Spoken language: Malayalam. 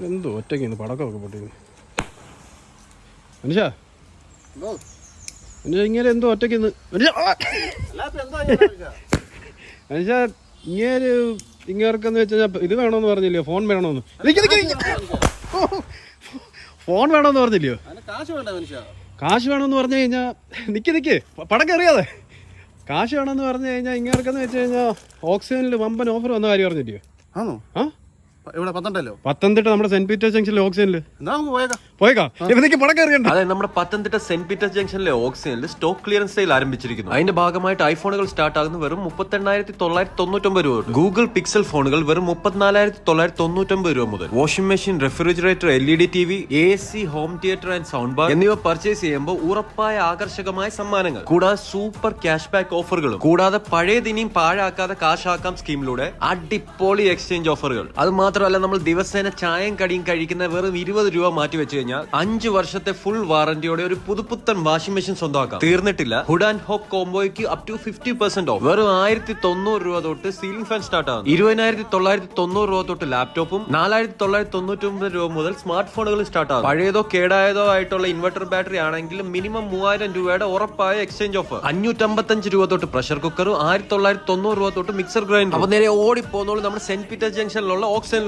എന്തോ ഒറ്റയ്ക്ക് പടക്കമൊക്കെ പൊട്ടിക്കുന്നു. മനുഷ്യ ഇങ്ങനെ എന്തോ ഒറ്റയ്ക്ക് മനുഷ്യ ഇങ്ങേർക്കെന്ന് വെച്ച് കഴിഞ്ഞാൽ ഇത് വേണമെന്ന് പറഞ്ഞില്ലയോ, ഫോൺ വേണമെന്ന്. ഫോൺ വേണമെന്ന് പറഞ്ഞില്ലയോ? കാശ് വേണമെന്ന് പറഞ്ഞു കഴിഞ്ഞാൽ നിക്ക് പടക്കം അറിയാതെ കാശ് വേണമെന്ന് പറഞ്ഞു കഴിഞ്ഞാൽ ഇങ്ങേർക്കെന്ന് വെച്ച് കഴിഞ്ഞാൽ ഓക്സിജനിൽ വമ്പൻ ഓഫർ വന്ന കാര്യം പറഞ്ഞില്ലയോ? ആണോ? ആ ഇവിടെ പത്തനംതിട്ട നമ്മുടെ സെന്റ് പീറ്റേഴ്സ് ജംഗ്ഷനിലെ ഓക്സിജനിൽ പോയേക്കാം. പടക്കം അറിയണ്ട. അതെ, നമ്മുടെ പത്തനംതിട്ട സെന്റ് പീറ്റേഴ്സ് ജംഗ്ഷനിലെ ഓക്സിജനിൽ സ്റ്റോക്ക് ക്ലിയറൻസ് സെയിൽ ആരംഭിച്ചിരിക്കുന്നു. അതിന്റെ ഭാഗമായിട്ട് ഐഫോണുകൾ സ്റ്റാർട്ട് ആകുന്ന വെറും 38,999 രൂപ. ഗൂഗിൾ പിക്സൽ ഫോണുകൾ വെറും 34,999 രൂപ മുതൽ. Washing machine, refrigerator, LED TV, AC, home theatre and sound bar എന്നിവ പർച്ചേസ് ചെയ്യുമ്പോൾ ഉറപ്പായ ആകർഷകമായ സമ്മാനങ്ങൾ, കൂടാതെ സൂപ്പർ ക്യാഷ് ബാക്ക് ഓഫറുകളും, കൂടാതെ പഴയതിനെയും പാഴാക്കാതെ കാശാക്കാം സ്കീമിലൂടെ അടിപൊളി എക്സ്ചേഞ്ച് ഓഫറുകൾ. അത് മാത്രമല്ല, നമ്മൾ ദിവസേന ചായയും കടിയും കഴിക്കുന്ന വെറും 20 രൂപ മാറ്റി വെച്ച് കഴിഞ്ഞാൽ 5 വർഷത്തെ ഫുൾ വാറന്റിയോടെ ഒരു പുതുപുത്തൻ വാഷിംഗ് മെഷീൻ സ്വന്തമാക്കാം. തീർന്നിട്ടില്ല, ഹുഡ് ആൻഡ് ഹോപ്പ് കോംബോയ്ക്ക് അപ് ടു 50% ഓഫ്. വെറും 1,090 രൂപ തൊട്ട് സീലിംഗ് ഫാൻ സ്റ്റാർട്ട് ആകും. 20,990 രൂപ തൊട്ട് ലാപ്ടോപ്പും 4,999 രൂപ മുതൽ സ്മാർട്ട് ഫോണുകളും സ്റ്റാർട്ട് ആകും. പഴയതോ കേടായതോ ആയിട്ടുള്ള ഇൻവെർട്ടർ ബാറ്ററി ആണെങ്കിൽ മിനിമം 3,000 രൂപയുടെ ഉറപ്പായ എക്സ്ചേഞ്ച് ഓഫർ. 555 രൂപ തൊട്ട് പ്രഷർ കുക്കറും 1,990 രൂപ തൊട്ട് മിക്സർ ഗ്രൈൻഡർ. അപ്പൊ നേരെ ഓടിപ്പോന്നോളൂ നമ്മുടെ സെന്റ് പീറ്റേഴ്സ് ജംഗ്ഷനിലുള്ള ഓക്സിജനിലോട്ട്.